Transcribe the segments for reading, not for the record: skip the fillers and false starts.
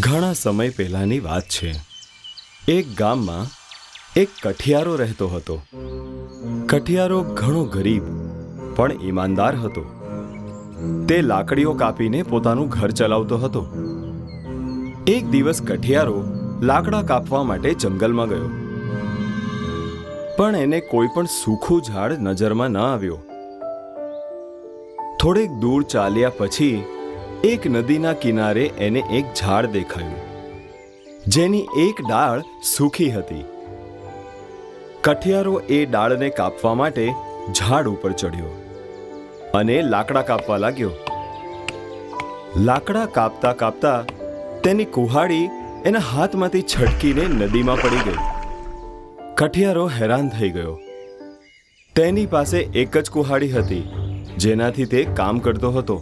ઘણા સમય પહેલાંની વાત છે. એક ગામમાં એક કઠિયારો રહેતો હતો. કઠિયારો ઘણો ગરીબ પણ ઈમાનદાર હતો. તે લાકડીઓ કાપીને પોતાનું ઘર ચલાવતો હતો. એક દિવસ કઠિયારો લાકડા કાપવા માટે જંગલમાં ગયો, પણ એને કોઈ પણ સૂખું ઝાડ નજરમાં ન આવ્યો. થોડેક દૂર ચાલ્યા પછી એક નદીના કિનારે એને એક ઝાડ દેખાયું, જેની એક ડાળ સૂકી હતી. કઠિયારો એ ડાળને કાપવા માટે ઝાડ ઉપર ચડ્યો અને લાકડા કાપવા લાગ્યો. લાકડા કાપતા કાપતા તેની કુહાડી એના હાથમાંથી છટકીને નદીમાં પડી ગઈ. કઠિયારો હેરાન થઈ ગયો. તેની પાસે એક જ કુહાડી હતી જેનાથી તે કામ કરતો હતો,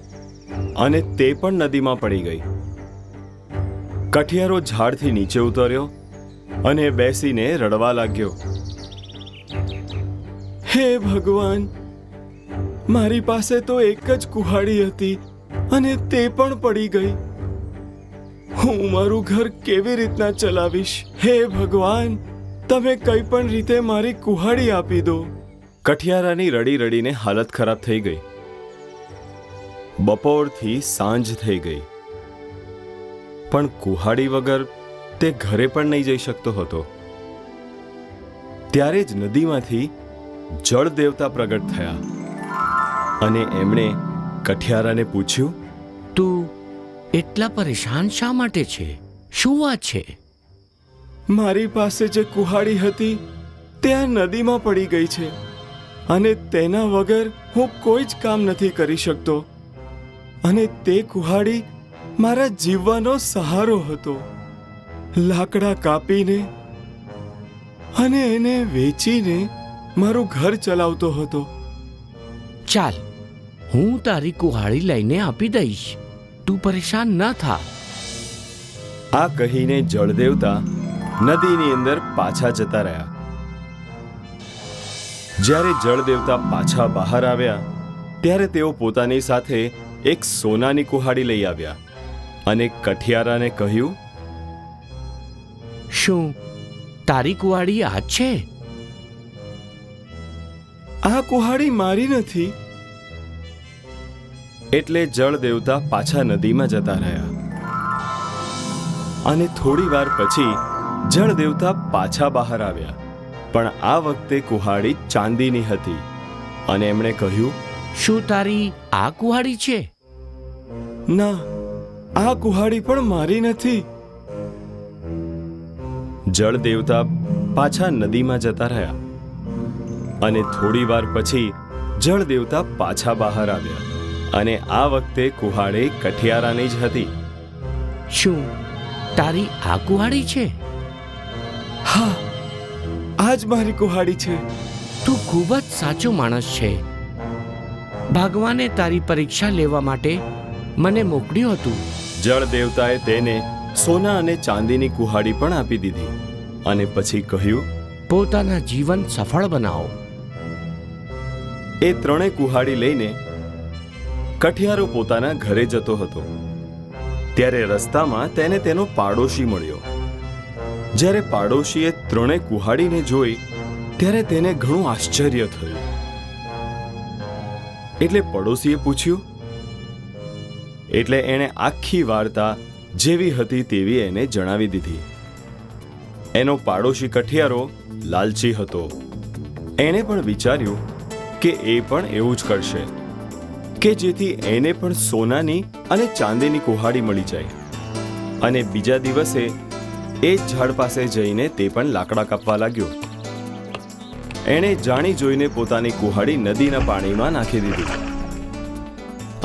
અને તે પણ નદીમાં પડી ગઈ. કઠિયારો ઝાડથી નીચે ઉતર્યો અને બેસીને રડવા લાગ્યો. હે ભગવાન, મારી પાસે તો એક જ કુહાડી હતી અને તે પણ પડી ગઈ. હું મારું ઘર કેવી રીતના ચલાવીશ? હે ભગવાન, તમે કઈ પણ રીતે મારી કુહાડી આપી દો. કઠિયારાની રડી રડીને હાલત ખરાબ થઈ ગઈ. બપોરથી સાંજ થઈ ગઈ, પણ કુહાડી વગર તે ઘરે પણ નહીં જઈ શકતો હતો. ત્યારે જ નદીમાંથી જળ દેવતા પ્રગટ થયા અને એમણે કઠિયારાને પૂછ્યું, તું એટલા પરેશાન શા માટે છે? શું વાત છે? મારી પાસે જે કુહાડી હતી તે આ નદીમાં પડી ગઈ છે અને તેના વગર હું કોઈ જ કામ નથી કરી શકતો. અને તે કુહાડી મારા જીવવાનો સહારો હતો. લાકડા કાપીને અને એને વેચીને મારું ઘર ચલાવતો હતો. ચાલ, હું તારી કુહાડી લઈને આપી દઈશ. તું પરેશાન ન થા. આ કહીને જળદેવતા નદીની અંદર પાછા જતા રહ્યા. જ્યારે જળદેવતા પાછા બહાર આવ્યા ત્યારે તેઓ પોતાની સાથે એક સોનાની કુહાડી લઈ આવ્યા અને કઠિયારાને કહ્યું, શું તારી કુહાડી આ છે? આ કુહાડી મારી નથી. એટલે જળ દેવતા પાછા નદીમાં જતા રહ્યા અને થોડી વાર પછી જળ દેવતા પાછા બહાર આવ્યા, પણ આ વખતે કુહાડી ચાંદીની હતી અને એમણે કહ્યું, શું તારી આ કુહાડી છે? ના, આ કુહાડી પણ મારી નથી. જળ દેવતા પાછા નદીમાં જતા રહ્યા અને થોડી વાર પછી જળ દેવતા પાછા બહાર આવ્યા અને આ વખતે કુહાડી કઠિયારાની જ હતી. શું તારી આ કુહાડી છે? હા, આ જ મારી કુહાડી છે. તું ખૂબ જ સાચો માણસ છે. ભગવાને તારી પરીક્ષા લેવા માટે મને મોકલ્યું હતું. જળ દેવતાએ તેને સોના અને ચાંદીની કુહાડી પણ આપી દીધી અને પછી કહ્યું, પોતાના જીવન સફળ બનાવો. એ ત્રણેય કુહાડી લઈને કઠિયારો પોતાના ઘરે જતો હતો. ત્યારે રસ્તામાં તેને તેનો પાડોશી મળ્યો. જ્યારે પાડોશીએ ત્રણેય કુહાડીને જોઈ ત્યારે તેને ઘણું આશ્ચર્ય થયું. એટલે પડોશીએ પૂછ્યું. એટલે એણે આખી વાર્તા જેવી હતી તેવી એને જણાવી દીધી. એનો પાડોશી કઠિયારો લાલચી હતો. એણે પણ વિચાર્યું કે એ પણ એવું જ કરશે કે જેથી એને પણ સોનાની અને ચાંદીની કુહાડી મળી જાય. અને બીજા દિવસે એ જ ઝાડ પાસે જઈને તે પણ લાકડા કાપવા લાગ્યો. એણે જાણી જોઈને પોતાની કુહાડી નદીના પાણીમાં નાખી દીધી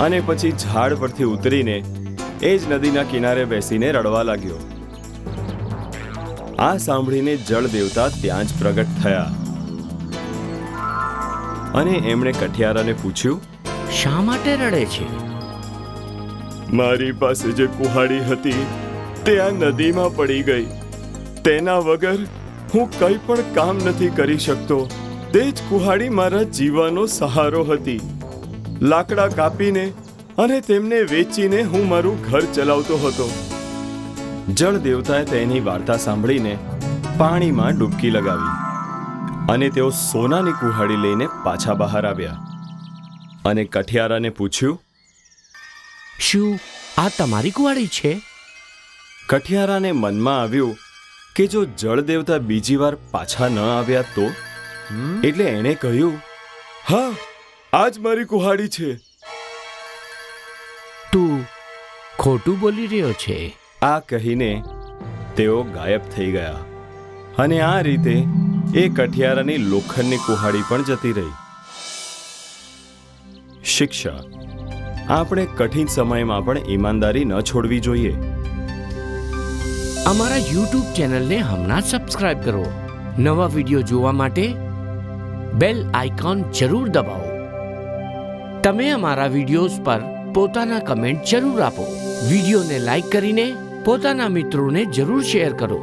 અને પછી ઝાડ પરથી ઉતરીને એ જ નદીના કિનારે બેસીને રડવા લાગ્યો. આ સાંભળીને જળ દેવતા ત્યાં જ પ્રગટ થયા અને એમણે કઠિયારાને પૂછ્યું, શા માટે રડે છે? મારી પાસે જે કુહાડી હતી તે આ નદીમાં પડી ગઈ. તેના વગર હું કંઈ પણ કામ નથી કરી શકતો. તે જ કુહાડી મારા જીવવાનો સહારો હતી. લાકડા કાપીને અને તેમને વેચીને હું મારું ઘર ચલાવતો હતો. જળ દેવતાએ તેની વાર્તા સાંભળીને પાણીમાં ડૂબકી લગાવી અને તેઓ સોનાની કુહાડી લઈને પાછા બહાર આવ્યા અને કઠિયારાને પૂછ્યું, શું આ તમારી કુવાડી છે? કઠિયારાને મનમાં આવ્યું કે જો જળ દેવતા બીજી વાર પાછા ન આવ્યા તો, એટલે એણે કહ્યું, હા, આ જ મારી કુહાડી છે. તું ખોટું બોલી રહ્યો છે. આ કહીને તેઓ ગાયબ થઈ ગયા અને આ રીતે એ કઠિયારાની લોખંડની કુહાડી પણ જતી રહી. શિક્ષા: આપણે કઠિન સમયમાં પણ ઈમાનદારી ન છોડવી જોઈએ. અમારા YouTube ચેનલને હમણાં જ સબસ્ક્રાઇબ કરો. નવા વિડીયો જોવા માટે બેલ આઇકોન જરૂર દબાવો. તમે અમારા વિડીયોઝ પર પોતાના કમેન્ટ જરૂર આપો. વિડીયોને લાઈક કરીને પોતાના મિત્રોને જરૂર શેર કરો.